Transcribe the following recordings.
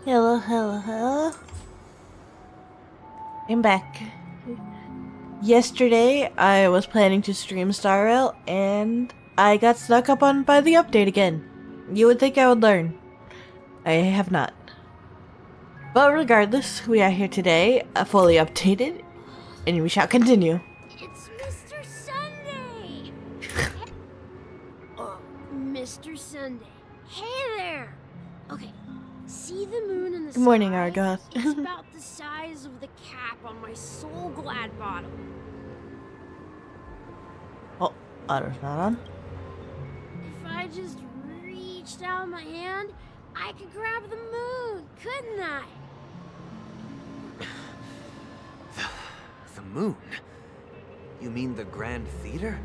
Hello, hello, hello. I'm back. Yesterday, I was planning to stream Star Rail, and I got snuck up on by the update again. You would think I would learn. I have not. But regardless, we are here today, fully updated, and we shall continue. It's Mr. Sunday! Oh, Mr. Sunday. Hey there! Okay, see the moon in the Good morning, sky? Argoth. It's about the size of the cap on my Soul Glad bottle. Oh, auto's not on. If I just reached out my hand, I could grab the moon, couldn't I? The moon? You mean the Grand Theater?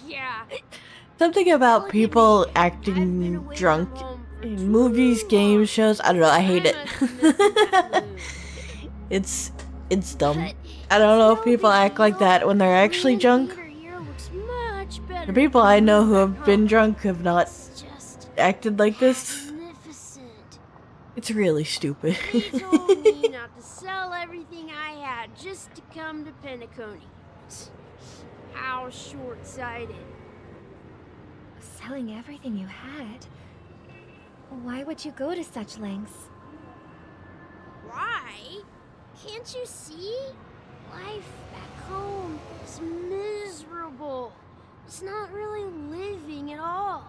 Yeah. Something about people acting drunk in movies, games, shows. I don't know. I hate it. It's dumb. I don't know if people act like that when they're actually drunk. The people I know who have been drunk have not acted like this. It's really stupid. They told me not to sell everything I had just to come to Penacony. How short-sighted. Selling everything you had? Why would you go to such lengths? Why? Can't you see? Life back home is miserable. It's not really living at all.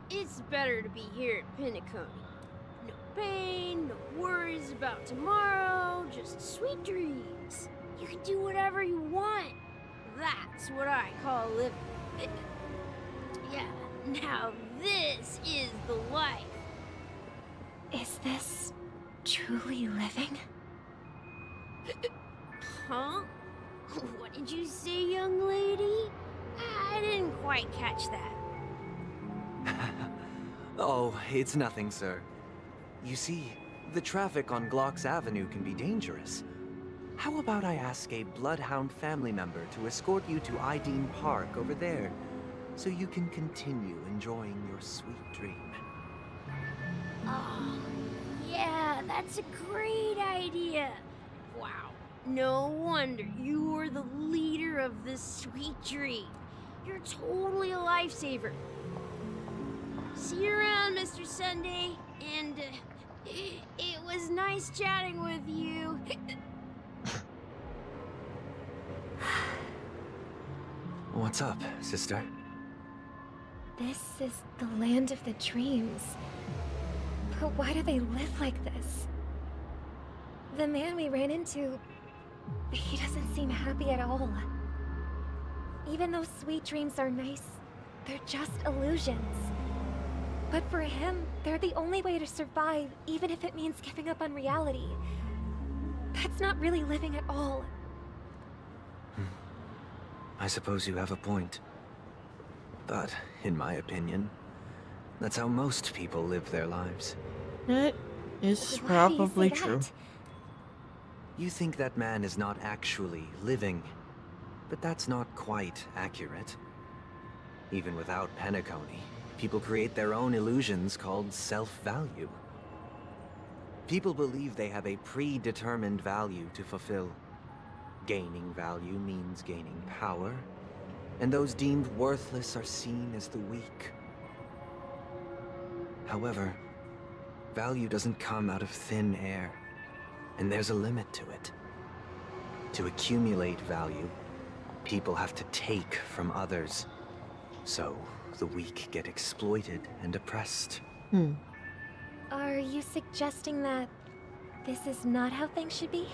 It's better to be here at Penacony. No pain, no worries about tomorrow, just sweet dreams. You can do whatever you want. That's what I call living. Yeah, now this is the life. Is this truly living? Huh? What did you say, young lady? I didn't quite catch that. Oh, it's nothing, sir. You see, the traffic on Glock's Avenue can be dangerous. How about I ask a Bloodhound family member to escort you to Ideen Park over there, so you can continue enjoying your sweet dream? Oh, yeah, that's a great idea. Wow, no wonder you were the leader of this sweet dream. You're totally a lifesaver. See you around, Mr. Sunday, and it was nice chatting with you. What's up, sister? This is the land of the dreams. But why do they live like this? The man we ran into, he doesn't seem happy at all. Even though sweet dreams are nice, they're just illusions. But for him, they're the only way to survive, even if it means giving up on reality. That's not really living at all. I suppose you have a point. But, in my opinion, that's how most people live their lives. That is Why do you probably say true. that? You think that man is not actually living, but that's not quite accurate. Even without Penacony, people create their own illusions called self-value. People believe they have a predetermined value to fulfill. Gaining value means gaining power, and those deemed worthless are seen as the weak. However, value doesn't come out of thin air, and there's a limit to it. To accumulate value, people have to take from others. So, the weak get exploited and oppressed. Are you suggesting that this is not how things should be?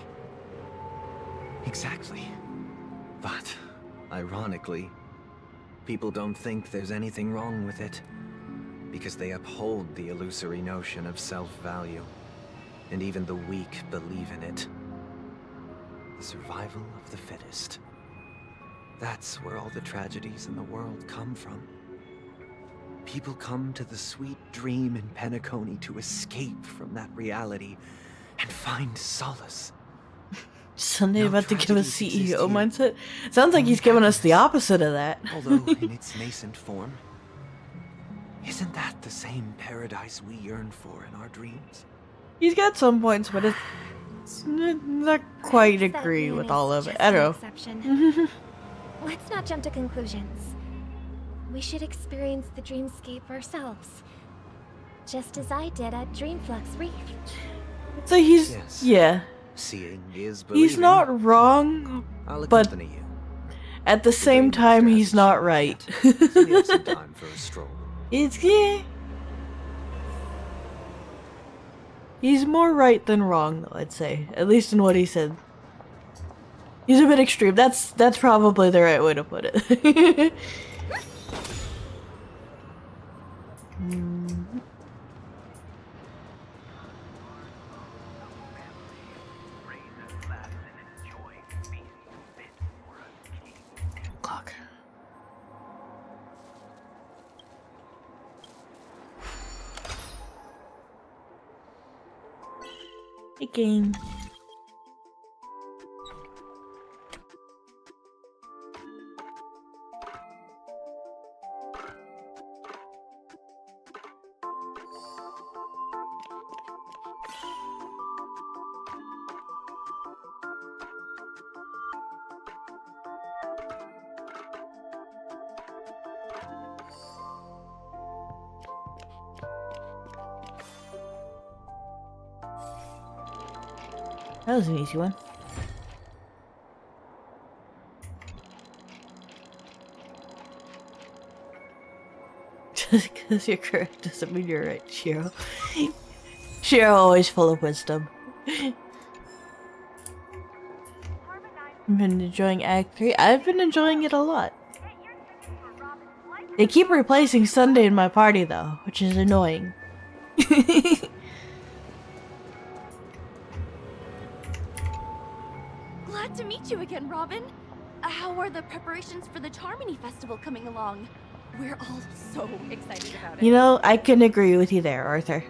Exactly. But, ironically, people don't think there's anything wrong with it, because they uphold the illusory notion of self-value, and even the weak believe in it. The survival of the fittest. That's where all the tragedies in the world come from. People come to the sweet dream in Penacony to escape from that reality and find solace. Sunday No about to give us tragedies exist CEO here. mindset. Sounds like he's giving us the opposite of that. Although in its nascent form. Isn't that the same paradise we yearn for in our dreams? He's got some points, but it's not quite Perhaps that agree man with is all of it. just I an don't exception. know. Let's not jump to conclusions. We should experience the dreamscape ourselves. Just as I did at Dreamflux Reef. So he's Yes. yeah. Seeing is believing. He's not wrong, I'll but accompany you. at the same dream time master he's hasn't not shown right. yet, so we have some time for a stroll. It's yeah. He's more right than wrong, though, I'd say. At least in what he said. He's a bit extreme. That's probably the right way to put it. Clock. Hey, game. That was an easy one. Just because you're correct doesn't mean you're right, Shiro. Shiro always full of wisdom. I've been enjoying Act 3. I've been enjoying it a lot. They keep replacing Sunday in my party though, which is annoying. Glad to meet you again, Robin. How are the preparations for the Charmony Festival coming along? We're all so excited about it. You know, I can agree with you there, Arthur.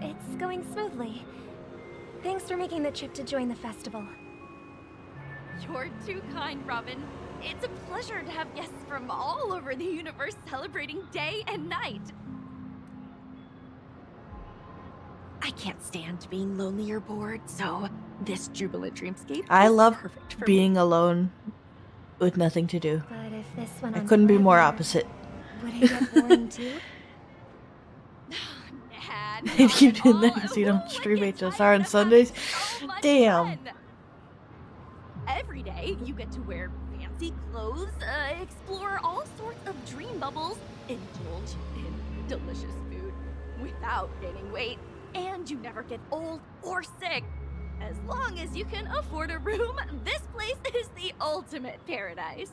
It's going smoothly. Thanks for making the trip to join the festival. You're too kind, Robin. It's a pleasure to have guests from all over the universe celebrating day and night. I can't stand being lonely or bored, so this jubilant dreamscape I is love perfect for being alone with nothing to do. But if this went I on couldn't be more forever, opposite. would it get boring too? Nah, And you not do at that all. because you don't Ooh, stream like HSR it's on having Sundays? so much Damn. fun. Every day, you get to wear fancy clothes, explore all sorts of dream bubbles, indulge in delicious food without gaining weight, and you never get old or sick. As long as you can afford a room, this place is the ultimate paradise.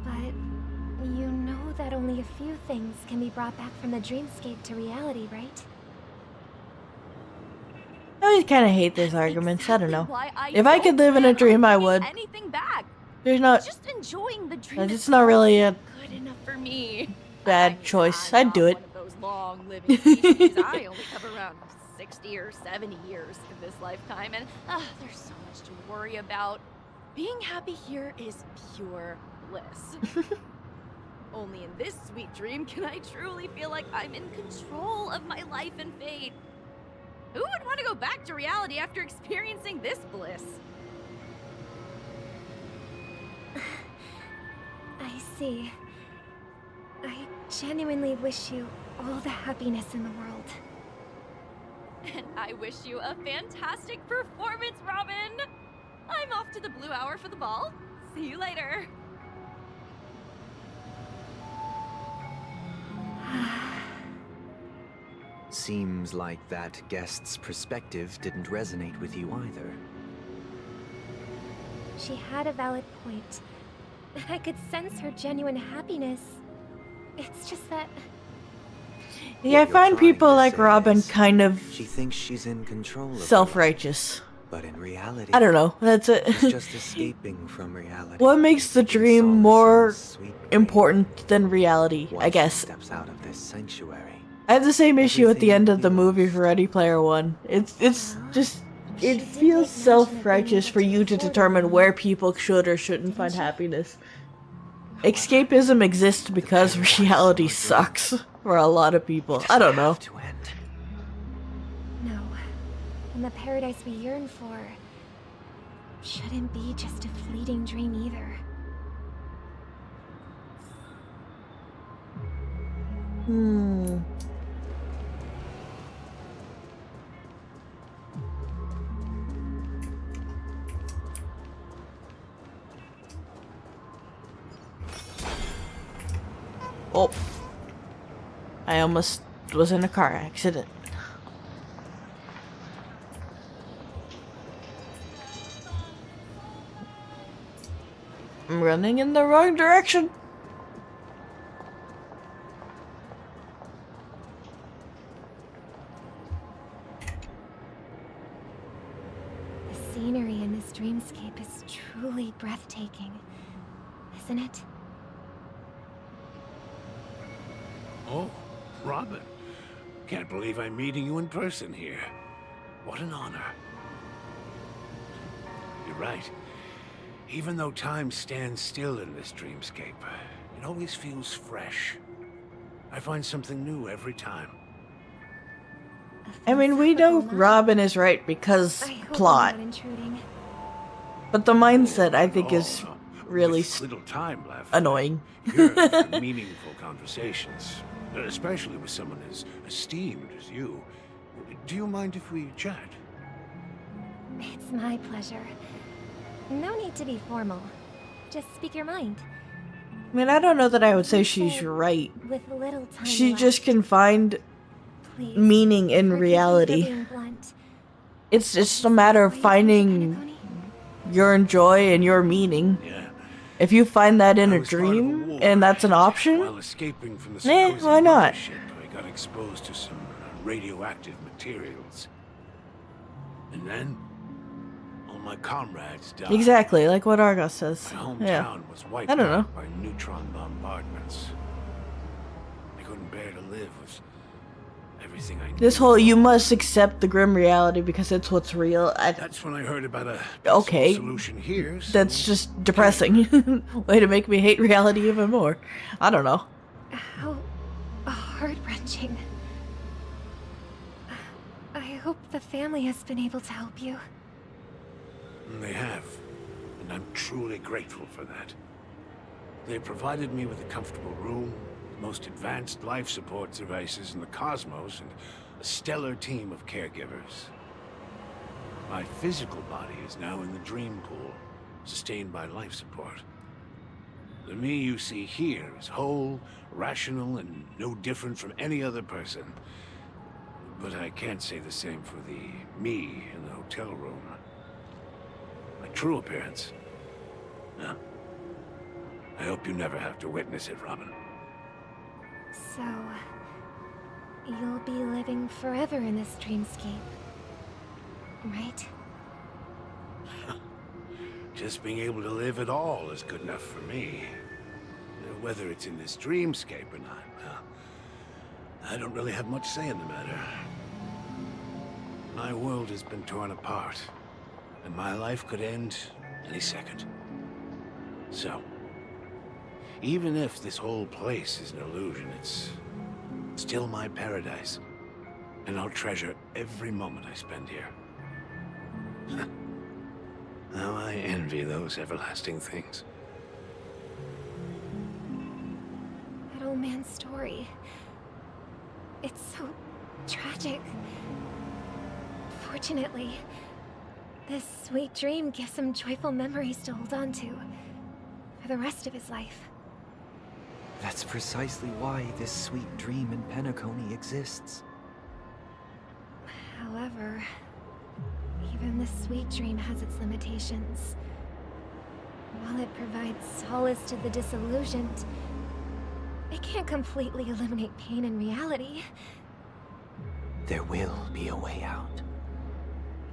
But you know that only a few things can be brought back from the dreamscape to reality, right? I always kind of hate those arguments. I don't know. Exactly why If I could live in a plan on dream, I taking would. Anything back. There's not Just enjoying the dream. it's not really a good enough for me. bad choice. I'm I'd do not it. One of those long living species. I only have around 60 or 70 years in this lifetime, and there's so much to worry about. Being happy here is pure bliss. Only in this sweet dream can I truly feel like I'm in control of my life and fate. Who would want to go back to reality after experiencing this bliss? I see. I genuinely wish you all the happiness in the world. And I wish you a fantastic performance, Robin! I'm off to the Blue Hour for the ball. See you later. Seems like that guest's perspective didn't resonate with you either. She had a valid point. I could sense her genuine happiness. It's just that... Yeah, I What you're find trying people to like say Robin is kind of She thinks she's in control of her life, self-righteous. but in reality, I don't know. That's it. she's just escaping from reality. What makes the seeking dream solace in more the sweet dream. important than reality, Once I she guess. steps out of this sanctuary. I have the same issue at the Everything end of the feels movie for Ready Player One. It's just She it did feels make mention of being self-righteous for you to able to afford determine it, where people should or shouldn't find she? happiness. escapism exists because reality sucks for a lot of people. I don't know. To end. No. And the paradise we yearn for shouldn't be just a fleeting dream either. Oh. I almost was in a car accident. I'm running in the wrong direction. The scenery in this dreamscape is truly breathtaking, isn't it? Oh, Robin. Can't believe I'm meeting you in person here. What an honor. You're right. Even though time stands still in this dreamscape, it always feels fresh. I find something new every time. I mean, we know Robin is right because I hope plot, I'm not intruding. but the mindset I think Oh, is no. really With little time left. annoying. You're for meaningful conversations, especially with someone as esteemed as you. Do you mind if we chat? It's my pleasure. No need to be formal. Just speak your mind. I mean, I don't know that I would say she's right. With little time She left, just can find please, meaning in forgive me for reality. being blunt. It's just a matter of Why you finding think your joy and your meaning. Yeah. If you find that in I a was part of dream war. and that's an option, While escaping from the Eh, supposed why not? mothership, I got exposed to some radioactive materials. And then, all my comrades died. exactly like what Argos says. My hometown Yeah. was wiped I don't out know. by neutron bombardments. I couldn't bear to live with everything I knew. This whole you must accept the grim reality because it's what's real. That's when I heard about a Okay. peaceful solution here. So That's just depressing. Way to make me hate reality even more. I don't know. How heart-wrenching. I hope the family has been able to help you. They have, and I'm truly grateful for that. They provided me with a comfortable room, the most advanced life support devices in the cosmos, and a stellar team of caregivers. My physical body is now in the dream pool, sustained by life support. The me you see here is whole, rational, and no different from any other person. But I can't say the same for the me in the hotel room. My true appearance. No. I hope you never have to witness it, Robin. So, you'll be living forever in this dreamscape, right? Just being able to live at all is good enough for me. Whether it's in this dreamscape or not, well, I don't really have much say in the matter. My world has been torn apart, and my life could end any second. So, even if this whole place is an illusion, it's still my paradise. And I'll treasure every moment I spend here. How I envy those everlasting things. That old man's story. It's so tragic. Fortunately, this sweet dream gives him joyful memories to hold on to for the rest of his life. That's precisely why this sweet dream in Penacony exists. However, even this sweet dream has its limitations. While it provides solace to the disillusioned, it can't completely eliminate pain in reality. There will be a way out.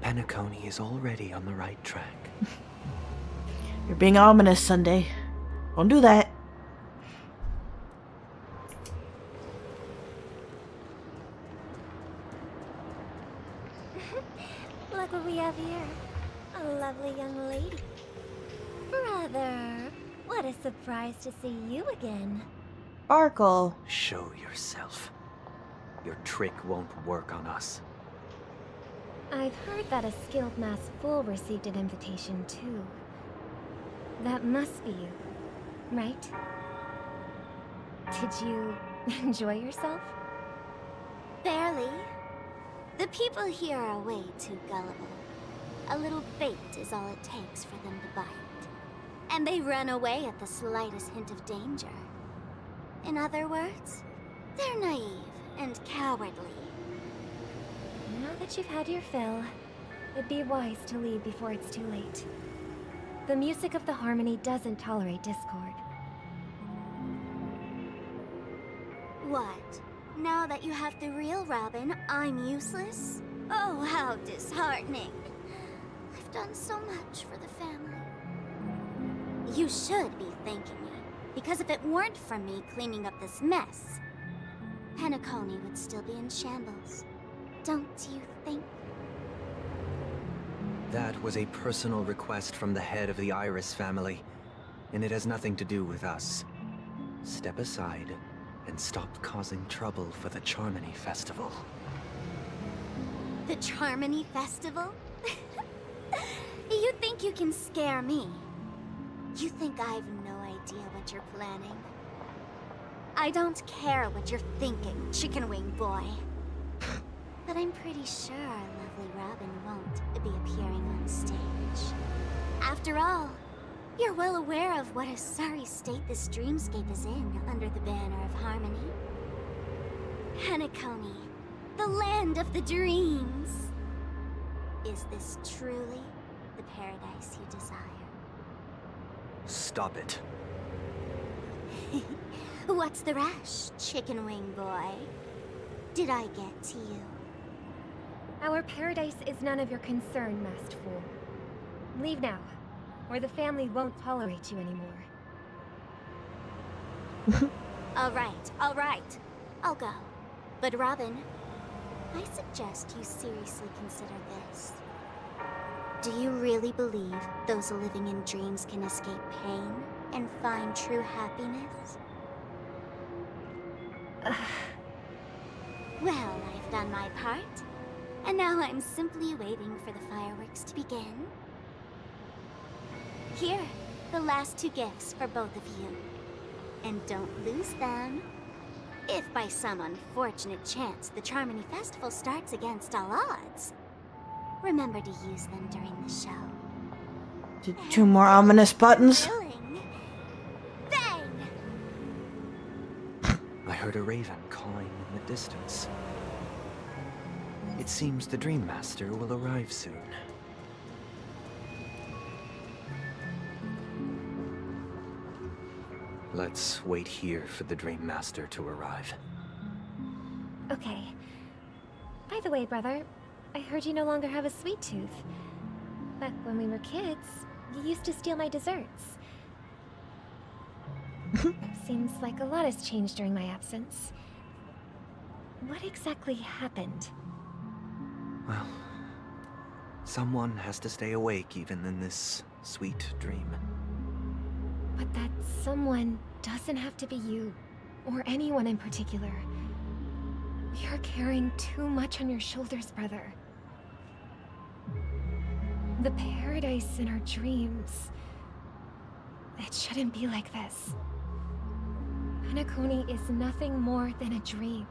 Penacony is already on the right track. You're being ominous, Sunday. Don't do that. Look what we have here. A lovely young lady. Brother, What a surprise to see you again. Sparkle. Show yourself. Your trick won't work on us. I've heard that a skilled mass fool received an invitation too. That must be you, right? Did you enjoy yourself? Barely. The people here are way too gullible. A little bait is all it takes for them to bite. And they run away at the slightest hint of danger. In other words, they're naive and cowardly. Now that you've had your fill, it'd be wise to leave before it's too late. The music of the harmony doesn't tolerate discord. What? Now that you have the real Robin, I'm useless? Oh, how disheartening. I've done so much for the family. You should be thanking me, because if it weren't for me cleaning up this mess, Penacony would still be in shambles. Don't you think? That was a personal request from the head of the Iris family, and it has nothing to do with us. Step aside and stop causing trouble for the Charmony Festival. The Charmony Festival? You think you can scare me? You think I have no idea what you're planning? I don't care what you're thinking, Chicken Wing Boy. But I'm pretty sure our lovely Robin won't be appearing on stage. After all, you're well aware of what a sorry state this dreamscape is in under the banner of harmony. Penacony, the land of the dreams. Is this truly the paradise you desire? Stop it. What's the rush, Chicken Wing Boy? Did I get to you? Our paradise is none of your concern, masked fool. Leave now, or the family won't tolerate you anymore. All right. I'll go. But Robin, I suggest you seriously consider this. Do you really believe those living in dreams can escape pain and find true happiness? Well, I've done my part. And now I'm simply waiting for the fireworks to begin. Here, the last two gifts for both of you. And don't lose them. If by some unfortunate chance the Charmony Festival starts against all odds, remember to use them during the show. Two more ominous buttons. Thrilling. Bang! I heard a raven cawing in the distance. It seems the Dream Master will arrive soon. Let's wait here for the Dream Master to arrive. Okay. By the way, brother, I heard you no longer have a sweet tooth. Back when we were kids, you used to steal my desserts. Seems like a lot has changed during my absence. What exactly happened? Well, someone has to stay awake even in this sweet dream. But that someone doesn't have to be you, or anyone in particular. You're carrying too much on your shoulders, brother. The paradise in our dreams. It shouldn't be like this. Penacony is nothing more than a dream.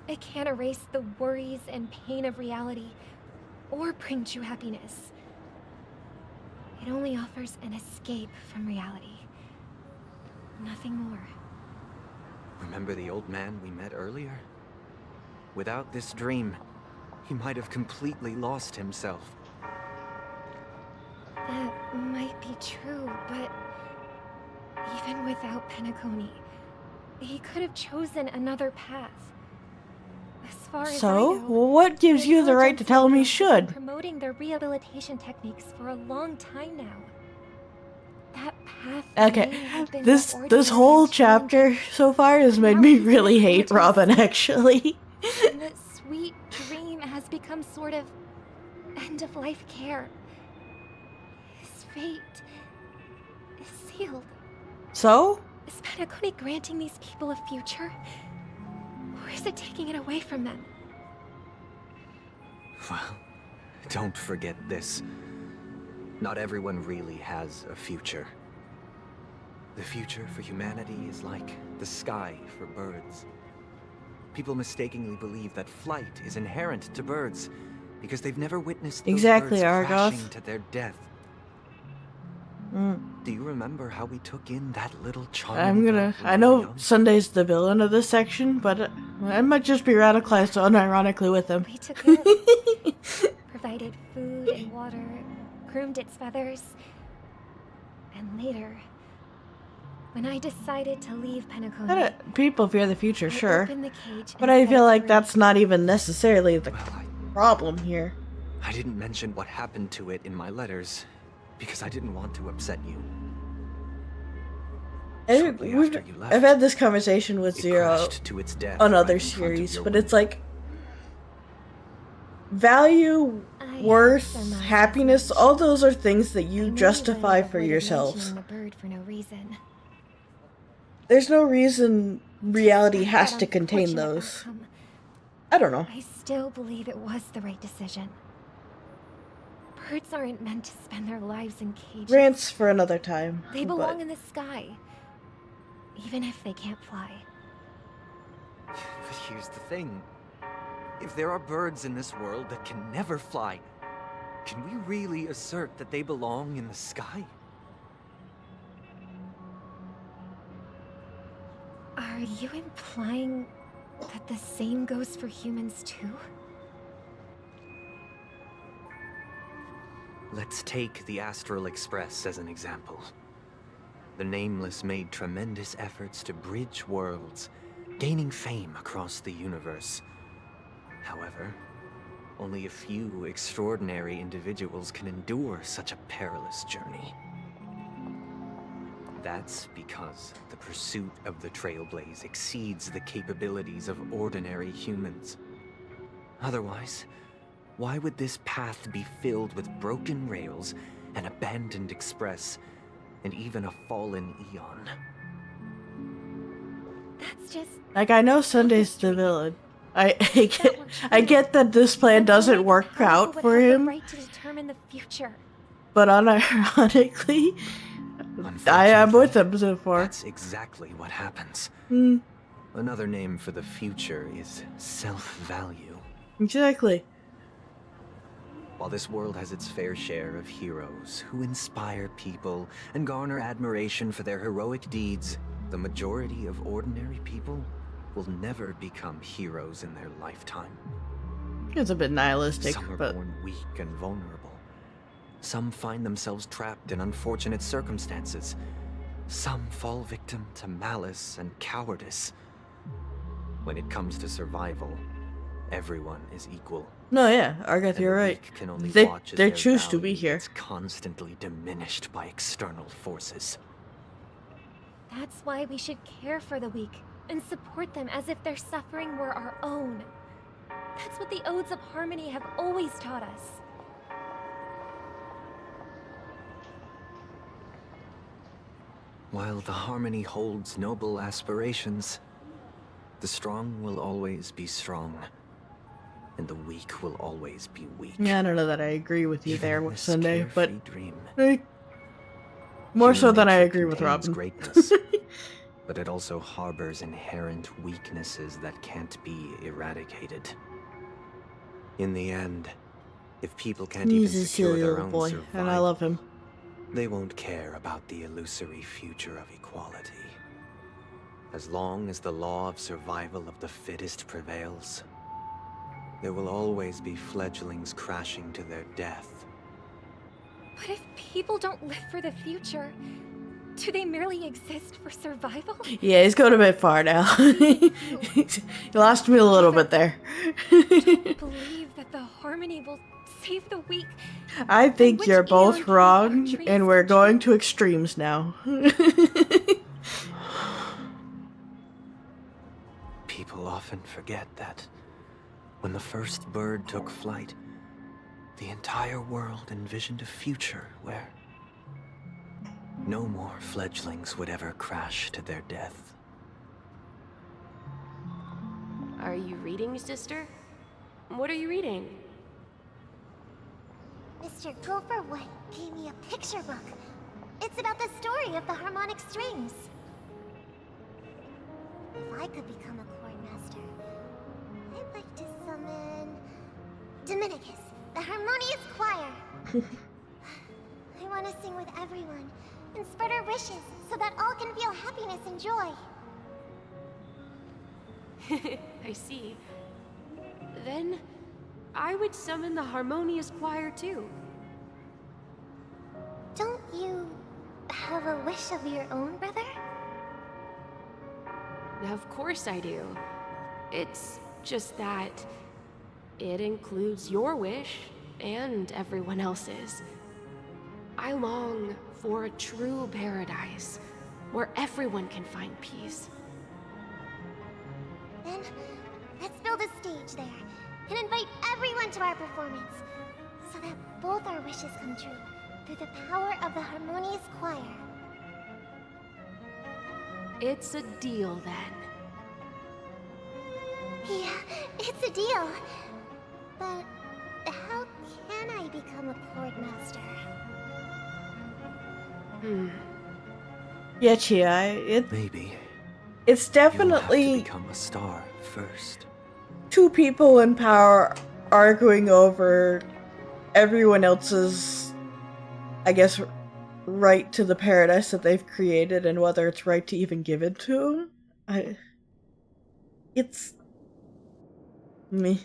It can't erase the worries and pain of reality, or bring true happiness. It only offers an escape from reality. Nothing more. Remember the old man we met earlier? Without this dream, he might have completely lost himself. That might be true, but even without Penacony, he could have chosen another path. As far as I So, know, what gives you the right to tell him he should? promoting their rehabilitation techniques for a long time now. That path Okay, may have been this more whole ordinary chapter so far has made me really hate Robin, actually. and that sweet dream has become sort of end-of-life care. His fate sealed. So? Is Penacony granting these people a future? Or is it taking it away from them? Well, don't forget this. Not everyone really has a future. The future for humanity is like the sky for birds. People mistakenly believe that flight is inherent to birds because they've never witnessed those Exactly, birds Argoth. crashing to their death. Mm. Do you remember how we took in that little child? I know Sunday's the villain of this section, but I might just be radicalized unironically with him. We took care of it. Provided food and water, groomed its feathers. And later, when I decided to leave Penacony, People fear the future, I sure. opened the cage But and I set feel it like free. that's not even necessarily the Well, problem here. I didn't mention what happened to it in my letters because I didn't want to upset you. Shortly after you left, I've had this conversation with it Zero crashed to its death on right other in front of series, your but it's window. like value, I worth, surmised as happiness, much. all those are things that I you merely justify went for avoided yourselves. mentioning the bird for no reason. There's no reason reality Despite has that to contain unfortunate those. outcome, I don't know. I still believe it was the right decision. Birds aren't meant to spend their lives in cages. Rants for another time. They belong but in the sky, even if they can't fly. But here's the thing. If there are birds in this world that can never fly, can we really assert that they belong in the sky? Are you implying that the same goes for humans too? Let's take the Astral Express as an example. The Nameless made tremendous efforts to bridge worlds, gaining fame across the universe. However, only a few extraordinary individuals can endure such a perilous journey. That's because the pursuit of the Trailblaze exceeds the capabilities of ordinary humans. Otherwise, why would this path be filled with broken rails, an abandoned express, and even a fallen eon? That's just... like, I know Sunday's the villain. I get that this plan doesn't work out for him, Right to determine the future. but unironically, I am with him so far. That's exactly what happens. Hmm, Another name for the future is self-value. exactly. While this world has its fair share of heroes who inspire people and garner admiration for their heroic deeds, the majority of ordinary people will never become heroes in their lifetime. It's a bit nihilistic, Some are but born weak and vulnerable. Some find themselves trapped in unfortunate circumstances. Some fall victim to malice and cowardice. When it comes to survival, everyone is equal. no, yeah, Argoth, And you're the right. weak can only They watch as they their choose to be value here. gets constantly diminished by external forces. That's why we should care for the weak and support them as if their suffering were our own. That's what the Odes of Harmony have always taught us. While the Harmony holds noble aspirations, the strong will always be strong, and the weak will always be weak. Yeah, I don't know that I agree with you Even there in with this Sunday, but carefree dream, more so human than I nature agree with contains Robin. greatness, but it also harbors inherent weaknesses that can't be eradicated. In the end, if people can't even He's a secure silly their little own boy, survival, and I love him. they won't care about the illusory future of equality. As long as the law of survival of the fittest prevails, there will always be fledglings crashing to their death. But if people don't live for the future, do they merely exist for survival? Yeah, he's going a bit far now. He lost me a little bit there. Believe that the Harmony will save the weak. I think which you're eon both can wrong, our dreams and we're come going true? to extremes now. People often forget that when the first bird took flight, the entire world envisioned a future where no more fledglings would ever crash to their death. Are you reading, sister? What are you reading? Mr. Gopherwood gave me a picture book. It's about the story of the harmonic strings. If I could become a chord master, I'd like to summon Dominicus, the harmonious choir. I want to sing with everyone and spread our wishes so that all can feel happiness and joy. I see. Then, I would summon the harmonious choir too. Don't you have a wish of your own, brother? Of course I do. It's just that it includes your wish and everyone else's. I long for a true paradise where everyone can find peace. Then, let's build a stage there and invite everyone to our performance so that both our wishes come true through the power of the harmonious choir. It's a deal then. Yeah, it's a deal. But how can I become a chord master? Yeah, Chia, Maybe it's you'll have to definitely become a star first. two people in power arguing over everyone else's, I guess, right to the paradise that they've created and whether it's right to even give it to them. It's me.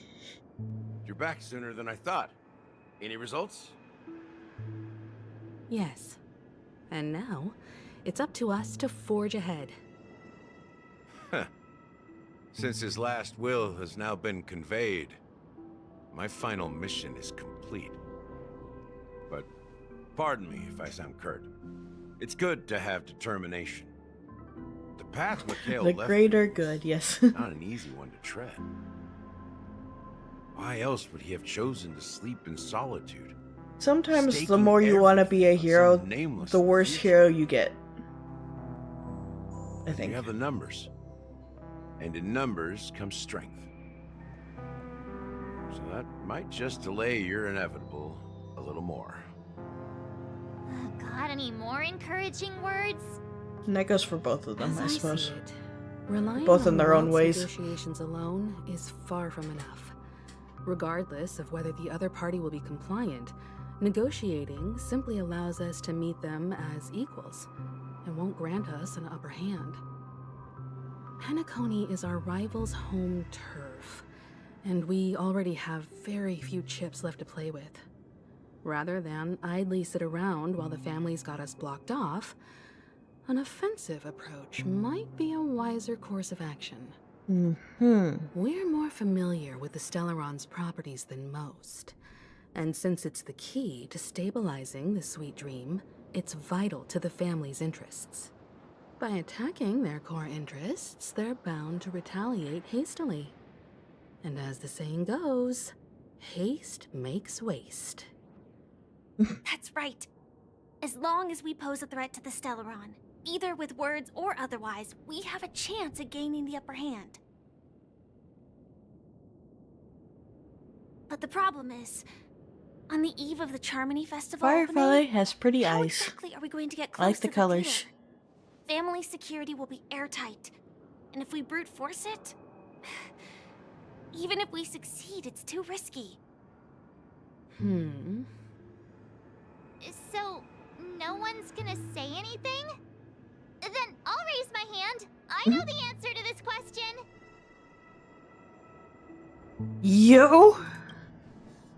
You're back sooner than I thought. Any results? Yes. And now, it's up to us to forge ahead. Since his last will has now been conveyed, my final mission is complete. But pardon me if I sound curt. It's good to have determination. The path MacLeod The left greater me is good, yes. not an easy one to tread. Why else would he have chosen to sleep in solitude? Sometimes the Staking more you want to be a everything on hero, some nameless the worse future. hero you get. I think. You have the numbers. And in numbers comes strength. So that might just delay your inevitable a little more. Got any more encouraging words? And that goes for both of them, As I suppose. see it, relying Both on in their own Werq's ways. negotiations alone is far from enough. Regardless of whether the other party will be compliant, negotiating simply allows us to meet them as equals and won't grant us an upper hand. Penacony is our rival's home turf, and we already have very few chips left to play with. Rather than idly sit around while the family's got us blocked off, an offensive approach might be a wiser course of action. We're more familiar with the Stellaron's properties than most, and since it's the key to stabilizing the sweet dream, it's vital to the family's interests. By attacking their core interests, they're bound to retaliate hastily. And as the saying goes, haste makes waste. That's right. As long as we pose a threat to the Stellaron, either with words or otherwise, we have a chance at gaining the upper hand. But the problem is, on the eve of the Charmony Festival Firefly opening, has pretty how eyes. exactly are we going to get I close like to the colors. theater? Family security will be airtight, and if we brute force it, even if we succeed, it's too risky. So, no one's gonna say anything? Then I'll raise my hand. I know the answer to this question. Yo?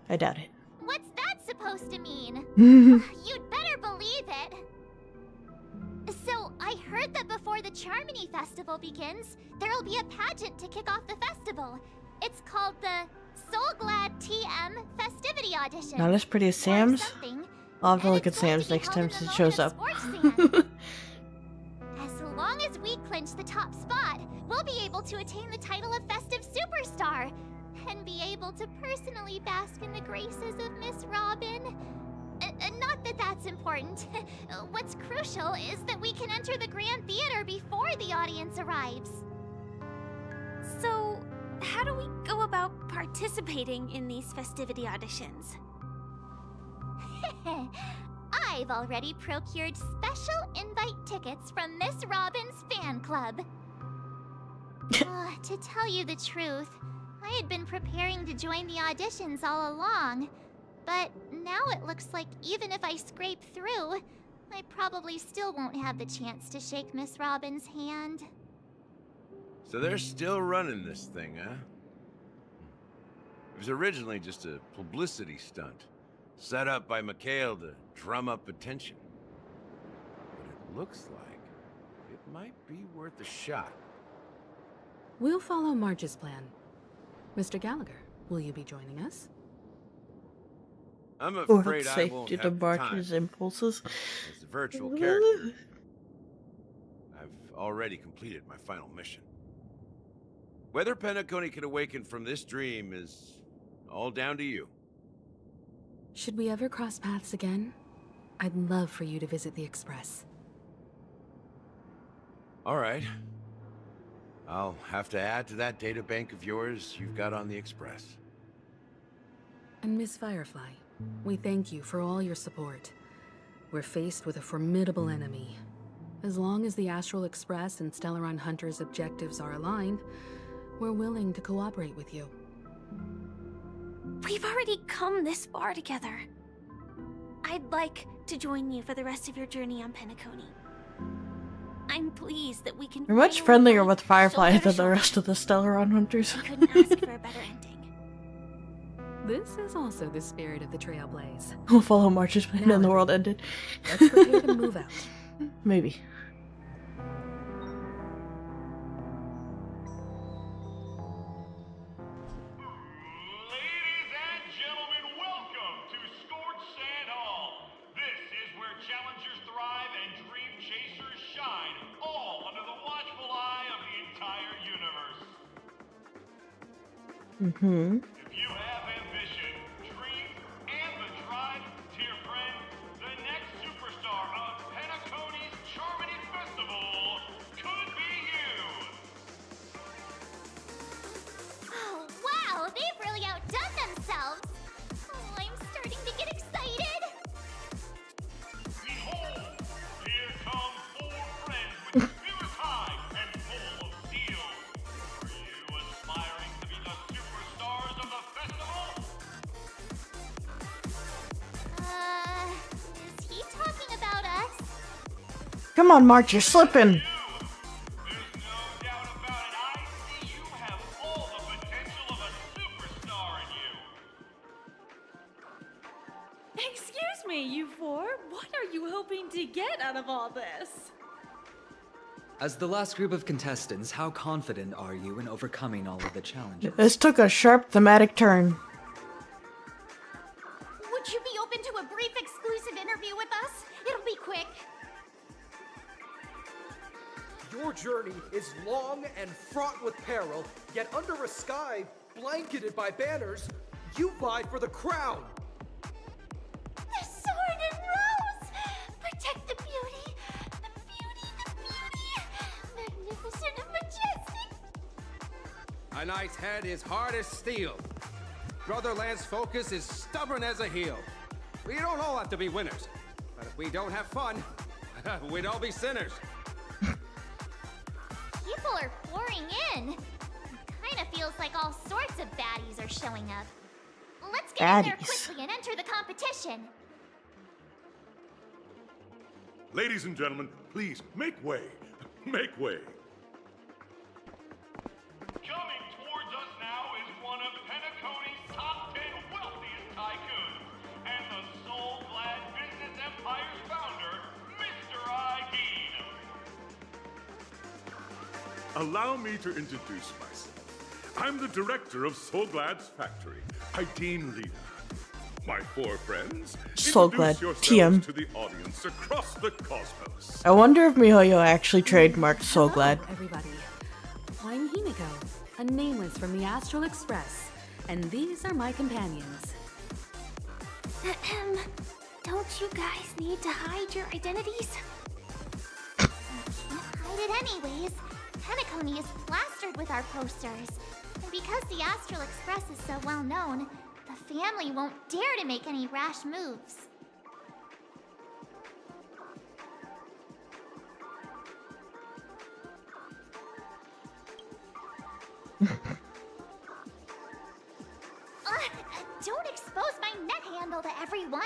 I doubt it. What's that supposed to mean? Hmm. You'd better believe it. So, I heard that before the Charmony Festival begins, there'll be a pageant to kick off the festival. It's called the Soul Glad TM Festivity Audition. Not as pretty as or Sam's. something. I'll have to And look at it's going Sam's to be next held time in the it shows Lomita up. Sports Sand. As long as we clinch the top spot, we'll be able to attain the title of Festive Superstar and be able to personally bask in the graces of Miss Robin. Not think that that's important. What's crucial is that we can enter the Grand Theater before the audience arrives. So, how do we go about participating in these festivity auditions? I've already procured special invite tickets from Miss Robin's fan club. To tell you the truth, I had been preparing to join the auditions all along. But now it looks like even if I scrape through, I probably still won't have the chance to shake Miss Robin's hand. So they're still running this thing, huh? It was originally just a publicity stunt, set up by MacLeod to drum up attention. But it looks like it might be worth a shot. We'll follow Marge's plan. Mr. Gallagher, will you be joining us? I'm For afraid the I won't safety to have time. Marge's impulses. As a virtual character, I've already completed my final mission. Whether Penacony can awaken from this dream is all down to you. Should we ever cross paths again? I'd love for you to visit the Express. All right. I'll have to add to that data bank of yours you've got on the Express. And Miss Firefly, we thank you for all your support. We're faced with a formidable enemy. As long as the Astral Express and Stellaron Hunter's objectives are aligned, we're willing to cooperate with you. We've already come this far together. I'd like to join you for the rest of your journey on Penacony. I'm pleased that we can. You're much finally friendlier work with Firefly shoulder to than the shoulder. rest of the Stellaron Hunters. I couldn't ask for a better ending. This is also the spirit of the Trailblaze. We'll follow Marge's plan and the world ended. Let's prepare to move out. Maybe. Ladies and gentlemen, welcome to Scorched Sand Hall. This is where challengers thrive and dream chasers shine, all under the watchful eye of the entire universe. If you have ambition, dreams, and the drive, dear friend, the next superstar of Penacony's Charmony Festival could be you. Oh, wow, they've really outdone themselves. Oh, I'm starting to get excited. Behold, here come four friends with spirits high and full of steel. Are you aspiring to be the superstars of the festival? Is he talking about us? Come on, Marge, you're slipping. There's no doubt about it. I see you have all the potential of a superstar in you. Excuse me, you four. What are you hoping to get out of all this? As the last group of contestants, how confident are you in overcoming all of the challenges? This took a sharp thematic turn. Would you be open to a brief exclusive interview with us? It'll be quick. Your journey is long and fraught with peril, yet under a sky blanketed by banners, you vie for the crown. The sword and rose! Protect the beauty! The beauty, the beauty! Magnificent and majestic! A knight's head is hard as steel. Brotherland's focus is stubborn as a heel. We don't all have to be winners, but if we don't have fun, we'd all be sinners. People are pouring in. It kind of feels like all sorts of baddies are showing up. Let's get in there Baddies. quickly and enter the competition. Ladies and gentlemen, please make way. Make way. Coming towards us now is one of Penacony's top 10 wealthiest tycoons and the soul-glad business empire's founder, Mr. Idean. Allow me to introduce myself. I'm the director of Soulglad's factory, Idean Lena. My four friends, Soulglad, introduce TM. yourselves to the audience across the cosmos. I wonder if MiHoYo actually trademarked So Glad. Hello, everybody. I'm Himiko, a nameless from the Astral Express, and these are my companions. Don't you guys need to hide your identities? Can't hide it anyways. Penacony is plastered with our posters. And because the Astral Express is so well known, the family won't dare to make any rash moves. Don't expose my net handle to everyone!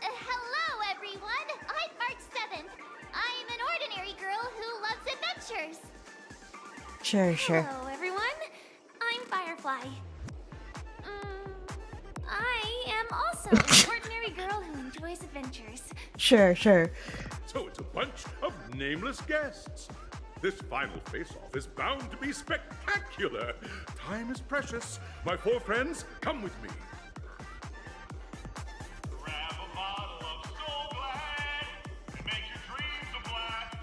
Hello, everyone! I'm March 7th. I'm an ordinary girl who loves adventures. Sure. Hello, everyone. I'm Firefly. I am also an ordinary girl who enjoys adventures. Sure. So it's a bunch of nameless guests. This final face-off is bound to be spectacular. Time is precious. My four friends, come with me. Grab a bottle of Soul Glad and make your dreams a blast.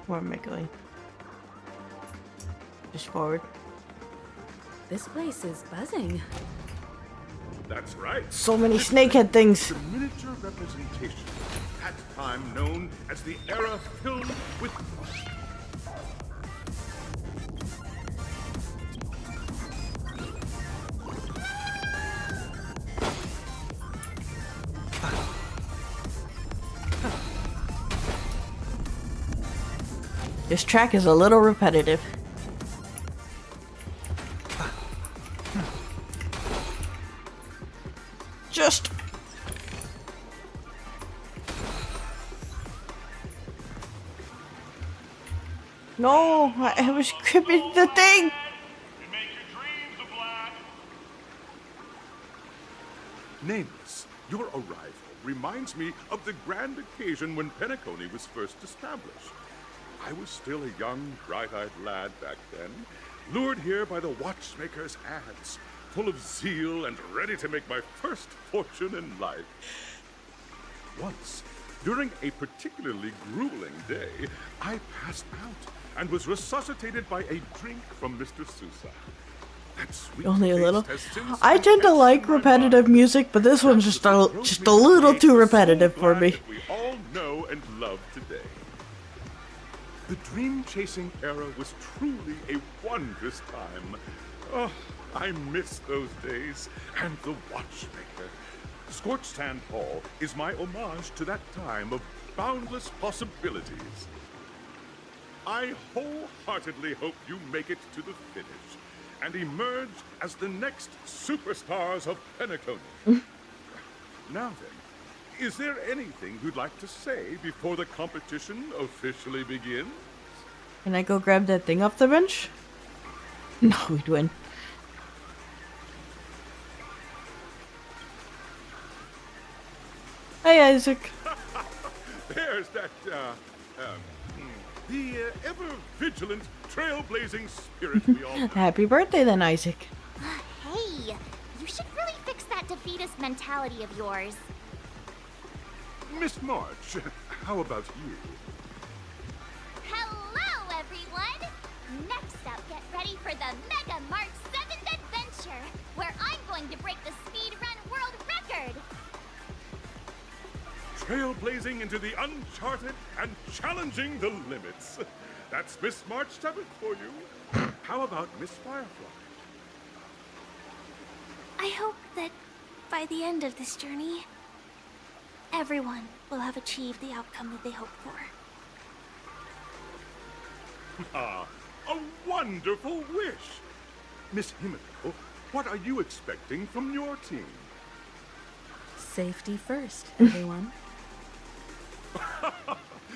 Where am I going? Just forward. This place is buzzing. That's right. So many snakehead things. The miniature representation, at the time known as the era filled with... This track is a little repetitive. Just... No, I was gripping the thing! and make your dreams a blast. Nameless, your arrival reminds me of the grand occasion when Penacony was first established. I was still a young, bright-eyed lad back then, lured here by the watchmaker's ads, full of zeal and ready to make my first fortune in life. Once, during a particularly grueling day, I passed out and was resuscitated by a drink from Mr. Sousa. That sweet Only a taste little. has since I tend to etched like in my repetitive mind. music, but this one's just a little too repetitive for me. That we all know and love today. The dream-chasing era was truly a wondrous time. Oh, I miss those days and the watchmaker. Scorched Sand Hall is my homage to that time of boundless possibilities. I wholeheartedly hope you make it to the finish and emerge as the next superstars of Penacony. Now then, is there anything you'd like to say before the competition officially begins? Can I go grab that thing off the bench? No, we'd win. Hey, Isaac. There's that, the ever-vigilant, trailblazing spirit we all know. Happy birthday then, Isaac. Hey, you should really fix that defeatist mentality of yours. Miss March, how about you? Hello, everyone! Next up, get ready for the Mega March 7th adventure, where I'm going to break the speedrun world record! Trailblazing into the uncharted and challenging the limits. That's Miss March 7th for you. How about Miss Firefly? I hope that by the end of this journey, everyone will have achieved the outcome that they hoped for. Ah, a wonderful wish! Miss Himiko, what are you expecting from your team? Safety first, everyone.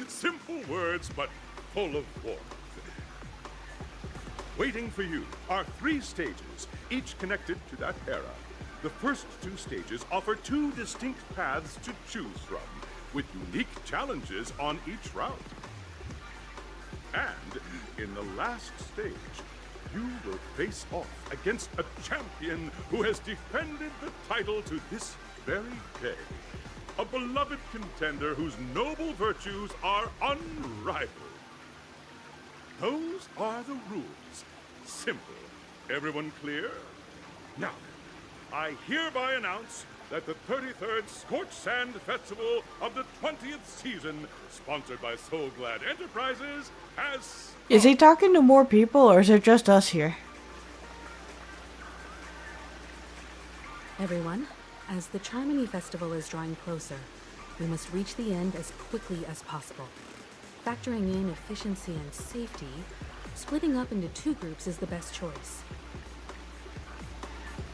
Simple words, but full of warmth. Waiting for you are 3 stages, each connected to that era. The first 2 stages offer 2 distinct paths to choose from, with unique challenges on each route. And in the last stage, you will face off against a champion who has defended the title to this very day. A beloved contender whose noble virtues are unrivaled. Those are the rules. Simple. Everyone clear? Now, I hereby announce that the 33rd Scorched Sand Festival of the 20th season, sponsored by Soul Glad Enterprises, has... Is he talking to more people, or is it just us here? Everyone, as the Charmony Festival is drawing closer, we must reach the end as quickly as possible. Factoring in efficiency and safety, splitting up into 2 groups is the best choice.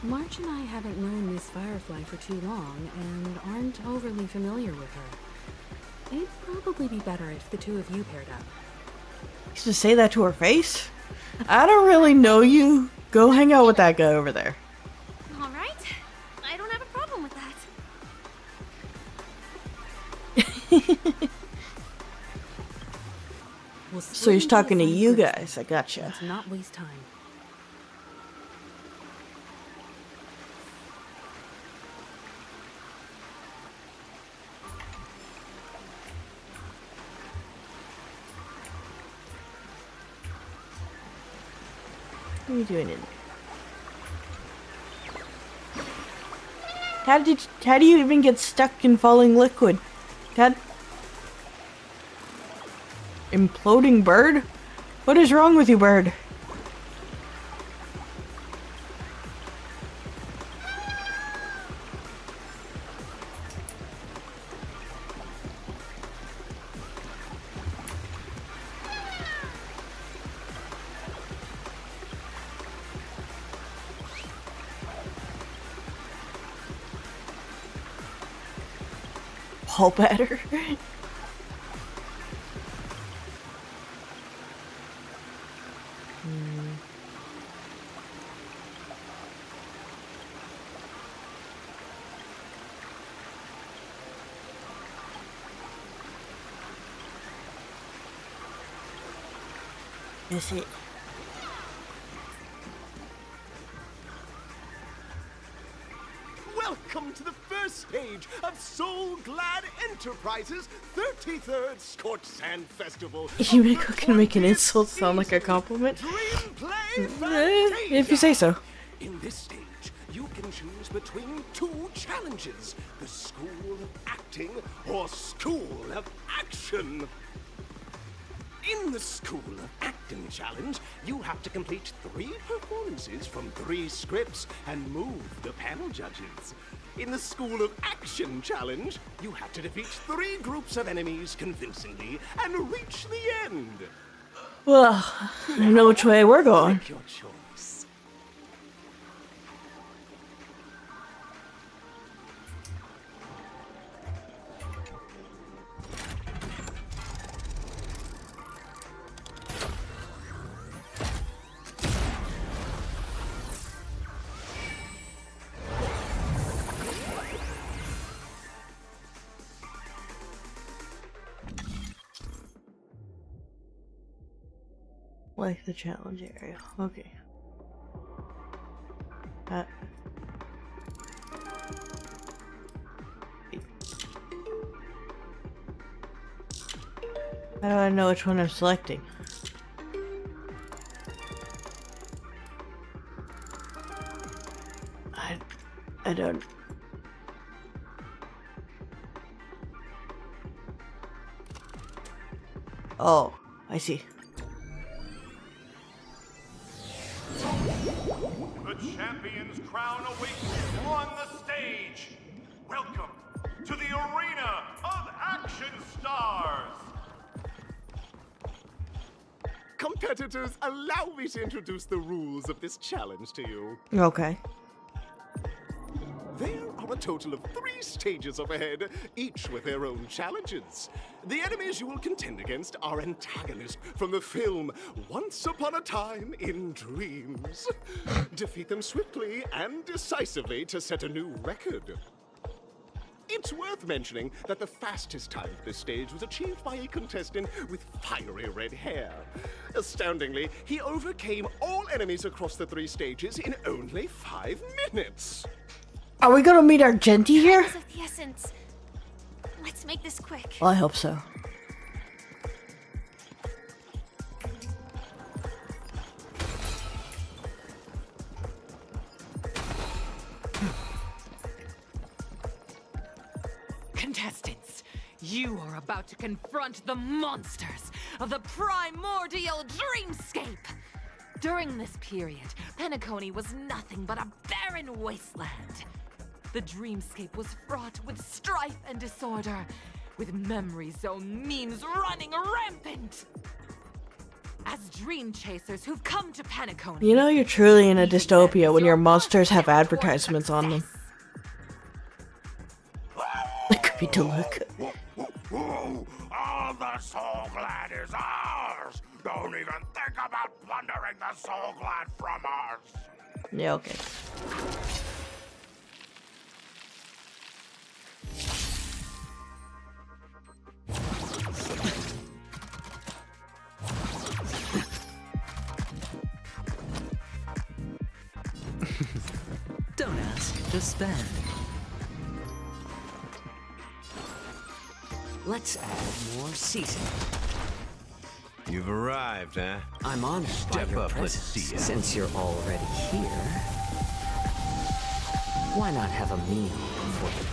March and I haven't known Miss Firefly for too long and aren't overly familiar with her. It'd probably be better if the 2 of you paired up. Used to say that to her face? I don't really know you. Go hang out with that guy over there. All right. I don't have a problem with that. We'll So he's split into talking to assigned you groups guys. I gotcha. Let's not waste time. What are you doing in there? How do you even get stuck in falling liquid? Imploding bird? What is wrong with you, bird? All better. Is it? Welcome to the first stage of Soul Glad Enterprises' 33rd Scorched Sand Festival. You can make an insult sound like a compliment. If you say so. In this stage, you can choose between 2 challenges: the School of Acting or School of Action. In the School of Acting challenge, you have to complete 3 performances from 3 scripts and move the panel judges. In the School of Action challenge, you have to defeat 3 groups of enemies convincingly and reach the end. Well, I know which way we're going. Make your choice. Like the challenge area. Okay. How do I know which one I'm selecting? I don't. Oh, I see. The champion's crown awaits you on the stage. Welcome to the arena of action stars. Competitors, allow me to introduce the rules of this challenge to you. Okay. There are a total of 3 stages up ahead, each with their own challenges. The enemies you will contend against are antagonists from the film Once Upon a Time in Dreams. Defeat them swiftly and decisively to set a new record. It's worth mentioning that the fastest time at this stage was achieved by a contestant with fiery red hair. Astoundingly, he overcame all enemies across the 3 stages in only 5 minutes. Are we gonna meet our Genti here? Time is of the essence. Let's make this quick. Well, I hope so. Contestants, you are about to confront the monsters of the primordial dreamscape. During this period, Penacony was nothing but a barren wasteland. The dreamscape was fraught with strife and disorder, with memory zone memes running rampant. As dream chasers who've come to Penacony, You know you're truly in a dystopia when your monsters have advertisements on them. That could be look. All the soul glad is ours! Don't even think about plundering the soul glad from us! Yeah, okay. Don't ask, just spend. Let's add more seasoning. You've arrived, huh? I'm honored by Step your up, let's presence. see ya. Since you're already here, why not have a meal before you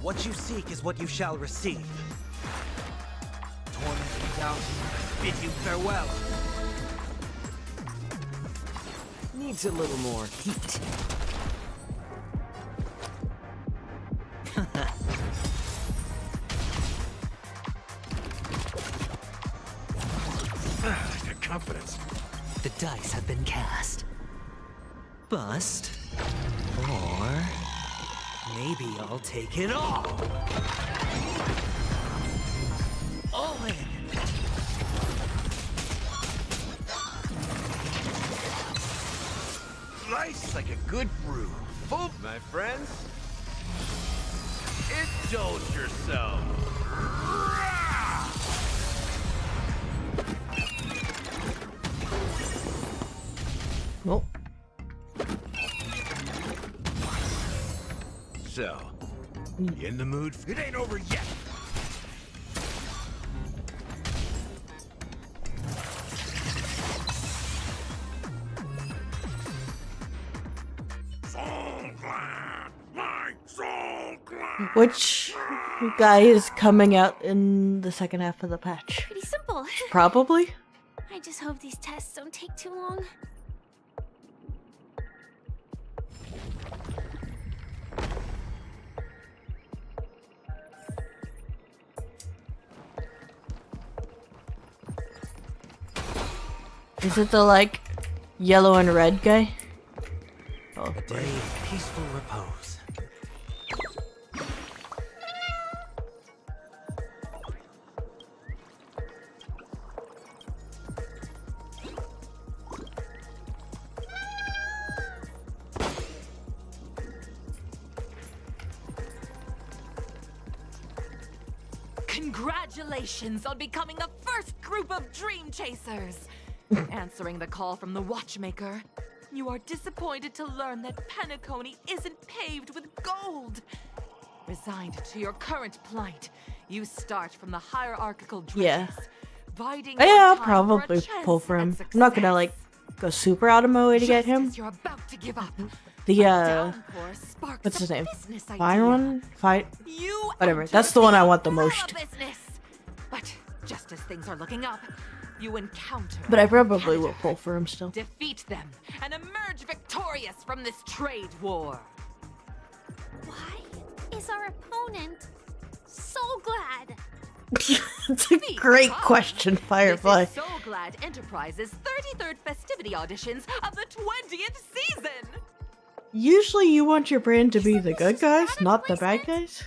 What you seek is what you shall receive. Torment without, bid you farewell. needs a little more heat. Good confidence. The dice have been cast. Bust. Or maybe I'll take it all. All in. Slice like a good brew. Boom, my friends. Indulge yourself. Well. So, you in the mood? It ain't over yet. Which guy is coming out in the second half of the patch? Pretty simple. Probably. I just hope these tests don't take too long. Is it the, like, yellow and red guy? Oh, A day of peaceful repose. Congratulations on becoming the first group of Dream Chasers! Answering the call from the Watchmaker, you are disappointed to learn that Penacony isn't paved with gold. Resigned to your current plight, you start from the hierarchical dregs, yeah. biding Yeah, your I'll time probably for a pull chance for him. at I'm not gonna, success. like, go super out of my way to get Just him. as you're about to give up, The, a downpour sparks what's his a name? business Fine idea. one? Fine. You Whatever. enter That's the one I want the umbrella most. business. But just as things are looking up, you encounter But I probably will pull for him still. defeat them, and emerge victorious from this trade war. Why is our opponent so glad? It's a great question, Firefly. This is So Glad Enterprises' 33rd festivity auditions of the 20th season. Usually you want your brand to be the good guys, not the bad guys?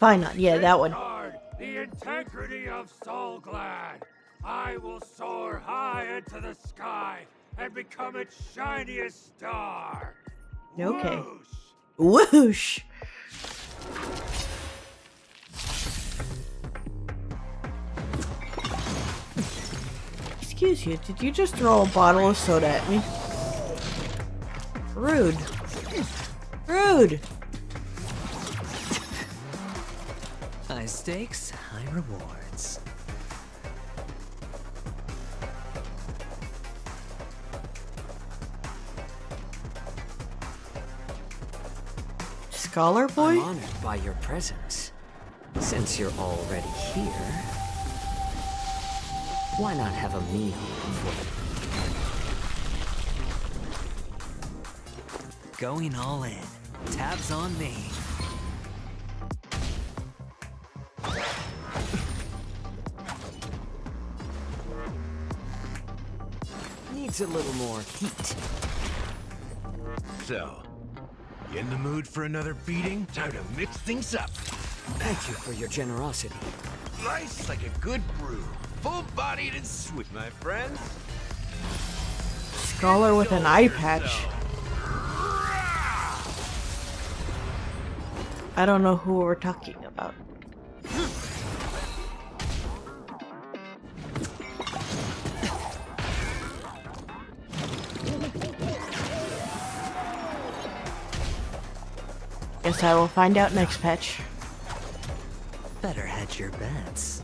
Fine, not. Yeah, that one. Safeguard the integrity of Soulglad. I will soar high into the sky and become its shiniest star. Okay. Whoosh! Excuse you, did you just throw a bottle of soda at me? Rude. Rude! High stakes, high rewards. Scholar boy? I'm honored by your presence. Since you're already here, why not have a meal before? Going all in. Tabs on me. Needs a little more heat. So, you in the mood for another beating? Time to mix things up. Thank you for your generosity. Nice like a good brew. Full-bodied and sweet, my friends. Scholar with an eye patch. I don't know who we're talking about. Guess I will find out next patch. Better hedge your bets.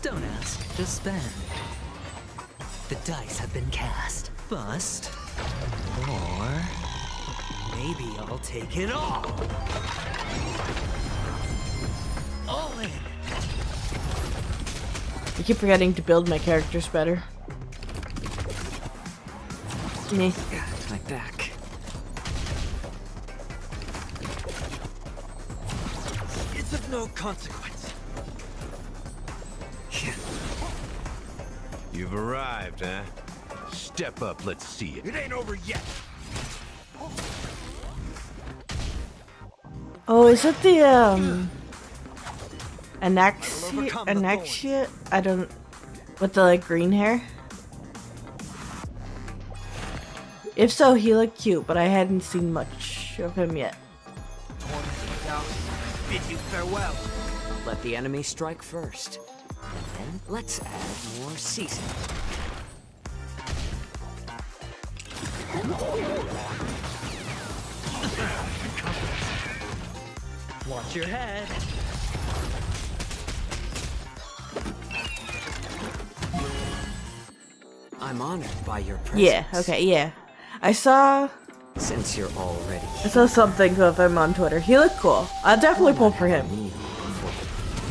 Don't ask, just spend. The dice have been cast. Bust. Or maybe I'll take it all. All in. I keep forgetting to build my characters better. Me. My back. It's of no consequence. You've arrived, huh? Step up, let's see it. It ain't over yet. Oh, is it the Anaxia? I don't. With the like green hair? If so, he looked cute, but I hadn't seen much of him yet. Bid you farewell. Let the enemy strike first. And then let's add more seasoning. Watch your head. I'm honored by your presence. Yeah, okay, yeah. I saw Since you're already something of him on Twitter. He looked cool. I'll definitely pull for him.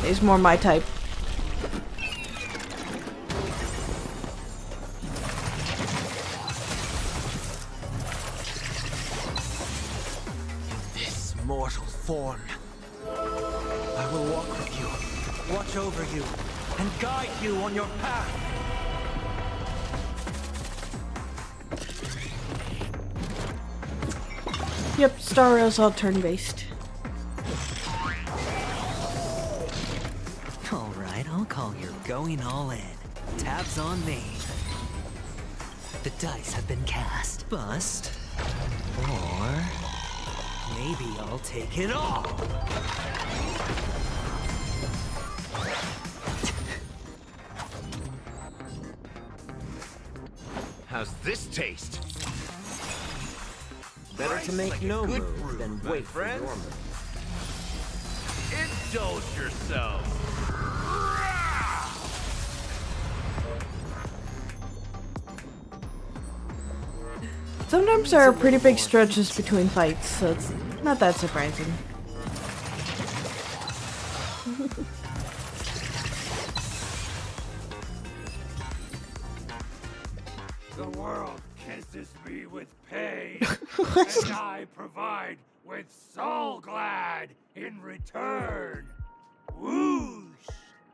He's more my type. This mortal form. I will walk with you, watch over you, and guide you on your path. Yep, Star Rail's all turn-based. Alright, I'll call your going all in. Tabs on me. The dice have been cast. Bust. Or maybe I'll take it all. How's this taste? Better to make like no a good move brew, than my wait for friends. your move. Indulge yourself. Sometimes there are pretty big stretches between fights, so it's not that surprising. The world kisses me with pain, and I provide with Soulglad in return. Whoosh!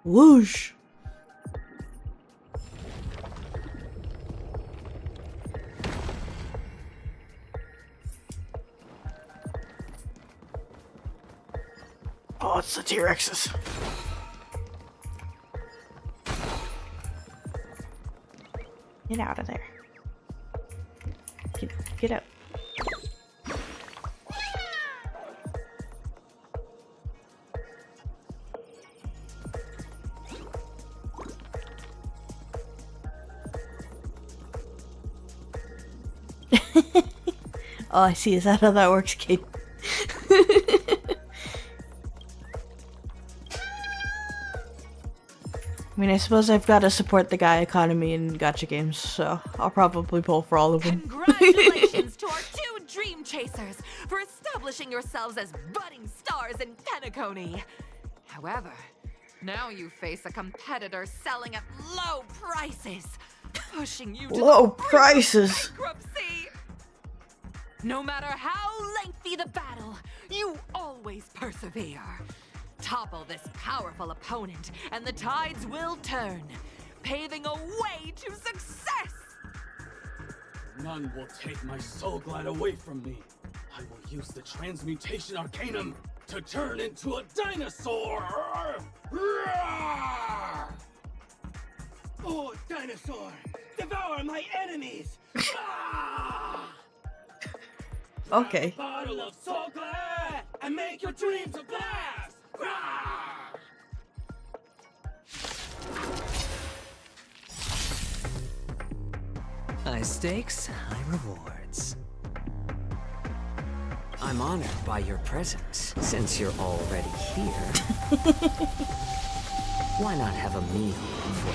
Whoosh! Oh, it's the T-Rexes. Get out of there. Get out. Oh, I see. Is that how that works, Kate? I mean, I suppose I've got to support the guy economy in gacha games, so I'll probably pull for all of them. Congratulations to our 2 dream chasers for establishing yourselves as budding stars in Penacony. However, now you face a competitor selling at low prices, pushing you to Low the brink of prices. bankruptcy. No matter how lengthy the battle, you always persevere. Topple this powerful opponent, and the tides will turn, paving a way to success! None will take my soul glide away from me. I will use the transmutation arcanum to turn into a dinosaur! Oh, dinosaur! Devour my enemies! Okay. Bottle of soul glide and make your dreams a blast! High stakes, high rewards. I'm honored by your presence. Since you're already here, why not have a meal before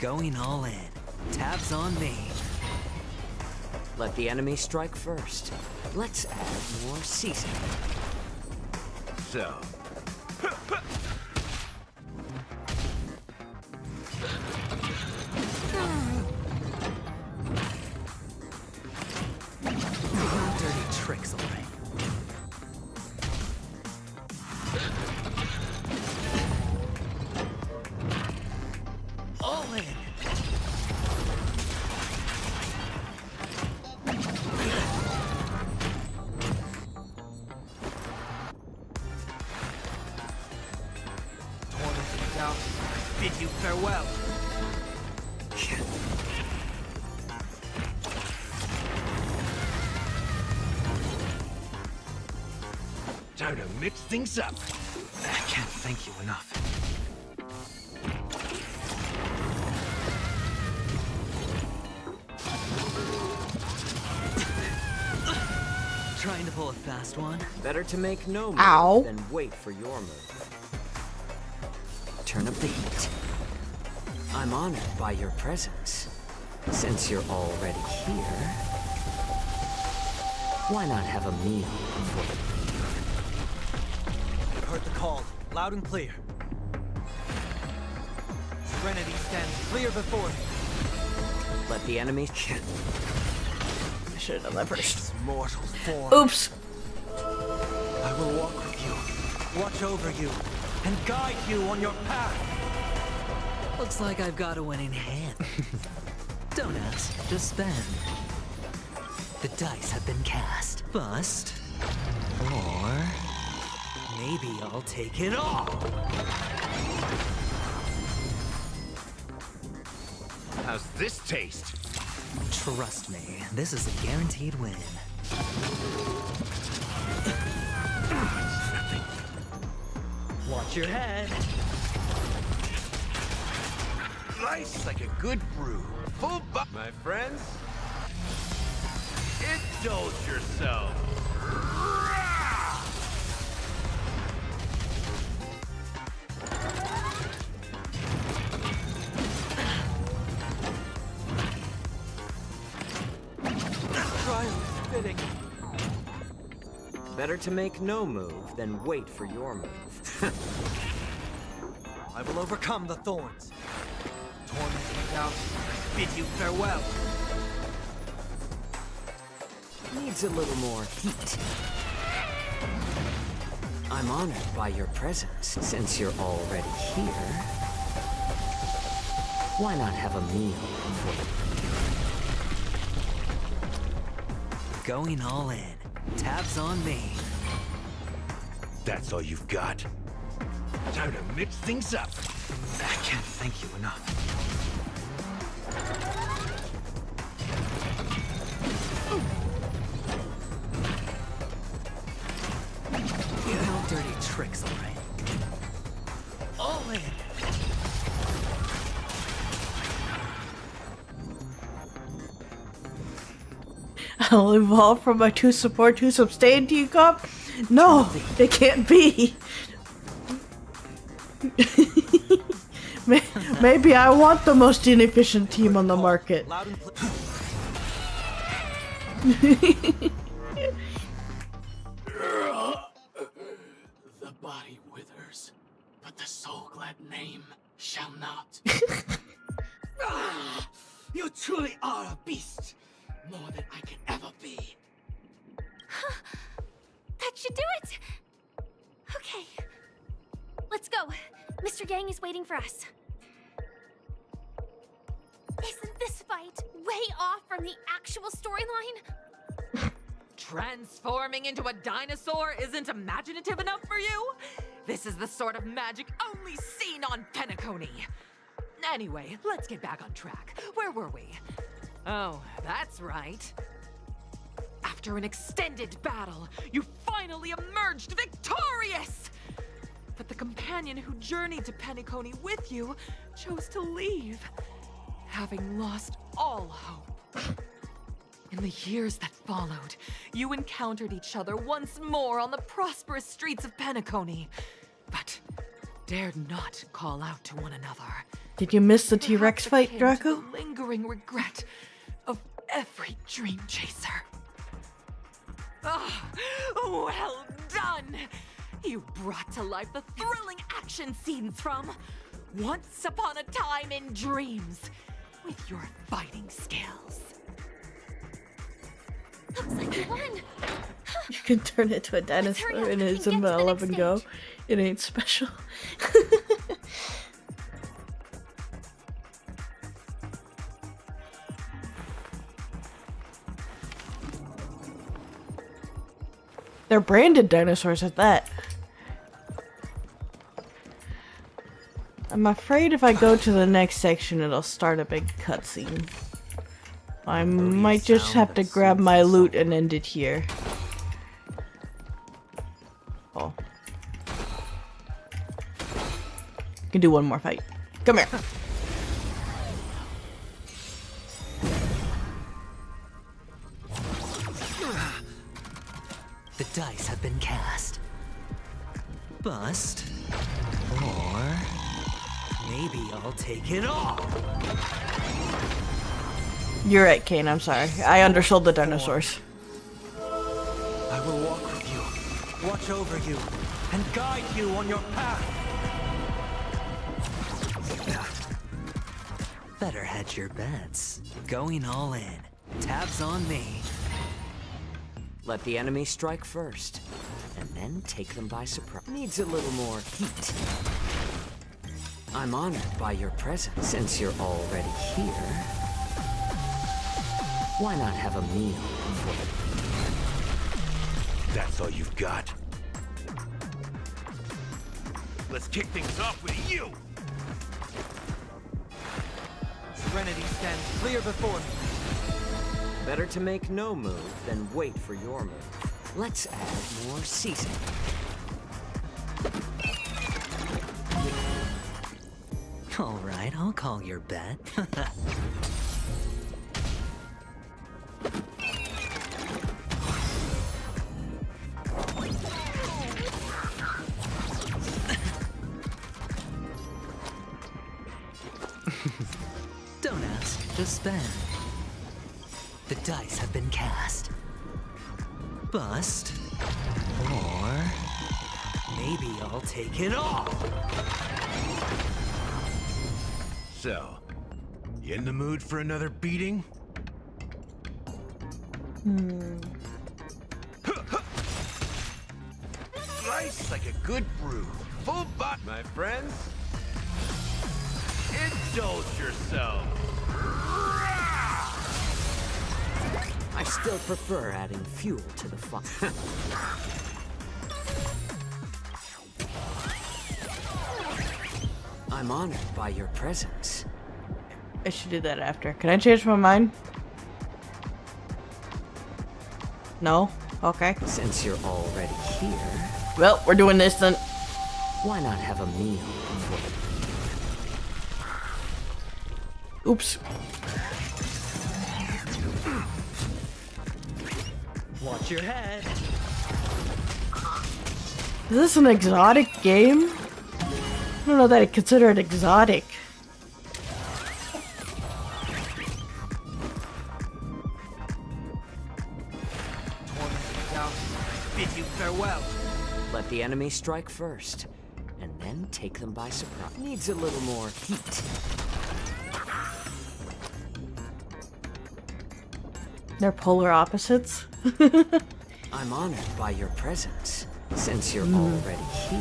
Going all in. Tabs on me. let the enemy strike first? Let's add more seasoning. So, Dirty tricks already. All in. Tormented doubt, bid you farewell. time to mix things up. I can't thank you enough. Trying to pull a fast one. Better to make no move Ow. than wait for your move. Turn up the heat. I'm honored by your presence. Since you're already here, why not have a meal before the I've heard the call, loud and clear. Serenity stands clear before me. let the enemy I should have done that first. This mortal form. Oops. I will walk with you, watch over you, and guide you on your path. Looks like I've got a winning hand. Don't ask, just spend. The dice have been cast. Bust. Or maybe I'll take it all. How's this taste? Trust me, this is a guaranteed win. Watch your head. Nice like a good brew. Full my friends. Indulge yourself. Fitting. better to make no move than wait for your move. I will overcome the thorns. Tormented doubt, bid you farewell. Needs a little more heat. I'm honored by your presence. Since you're already here, why not have a meal before the Going all in. Tabs on me. That's all you've got? Time to mix things up. I can't thank you enough. No dirty tricks, alright? All in. I'll evolve from my 2 support to sustain teacup? No, it can't be. Maybe I want the most inefficient team on the market. The body withers, but the soul glad name shall not. You truly are a beast, more than I can ever be. That should do it! Okay. Let's go. Mr. Yang is waiting for us. Isn't this fight way off from the actual storyline? Transforming into a dinosaur isn't imaginative enough for you? This is the sort of magic only seen on Penacony. Anyway, let's get back on track. Where were we? Oh, that's right. After an extended battle, you finally emerged victorious! But the companion who journeyed to Penacony with you chose to leave, having lost all hope. In the years that followed, you encountered each other once more on the prosperous streets of Penacony, but dared not call out to one another. Did you miss the T-Rex fight, Came to Draco? the lingering regret of every dream chaser. Ah, well done! You brought to life the thrilling action scenes from Once Upon a Time in Dreams with your fighting skills. Looks like we won! You can turn it to a dinosaur and it's in the 11 go. It ain't special. They're branded dinosaurs at that. I'm afraid if I go to the next section, it'll start a big cutscene. I might just have to grab my loot and end it here. Oh. Can do one more fight. Come here. The dice have been cast. Bust. Or maybe I'll take it all. You're right, Kane. I'm sorry. I undersold the dinosaurs. I will walk with you, watch over you, and guide you on your path. Better hedge your bets. Going all in. Tabs on me. Let the enemy strike first, and then take them by surprise. Needs a little more heat. I'm honored by your presence. Since you're already here, why not have a meal before the... That's all you've got? Let's kick things off with you! Serenity stands clear before me. Better to make no move than wait for your move. Let's add more seasoning. All right, I'll call your bet. Don't ask, just spend. The dice have been cast. Bust. Or maybe I'll take it all. So, you in the mood for another beating? Slice like a good brew. Full bot, my friends. Indulge yourself. I still prefer adding fuel to the fire. I'm honored by your presence. I should do that after. Can I change my mind? No? Okay. Since you're already here... Well, we're doing this then. Why not have a meal before the... Oops. Watch your head. Is this an exotic game? I don't know that I'd consider it exotic. Bid you farewell. Let the enemy strike first, and then take them by surprise. Needs a little more heat. They're polar opposites. I'm honored by your presence. Since you're already here,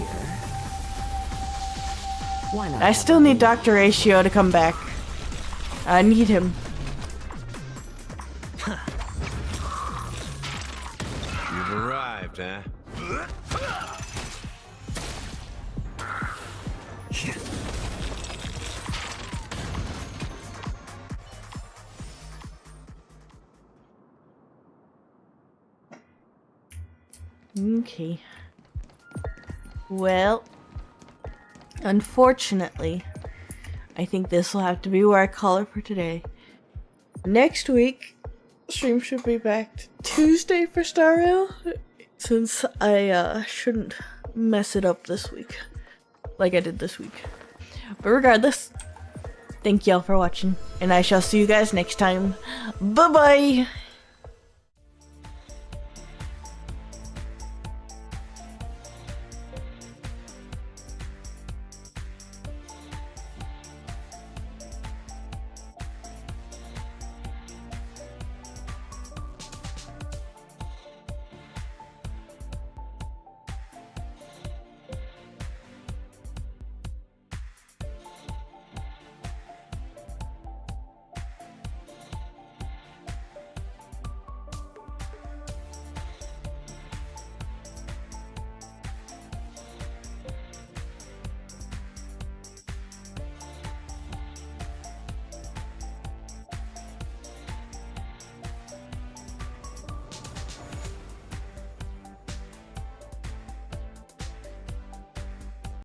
why not? I still need Dr. Ratio to come back. I need him. You've arrived, huh? Okay. Well, unfortunately, I think this will have to be where I call it for today. Next week, stream should be back to Tuesday for Star Rail, since I shouldn't mess it up this week, like I did this week. But regardless, thank y'all for watching, and I shall see you guys next time. Bye-bye!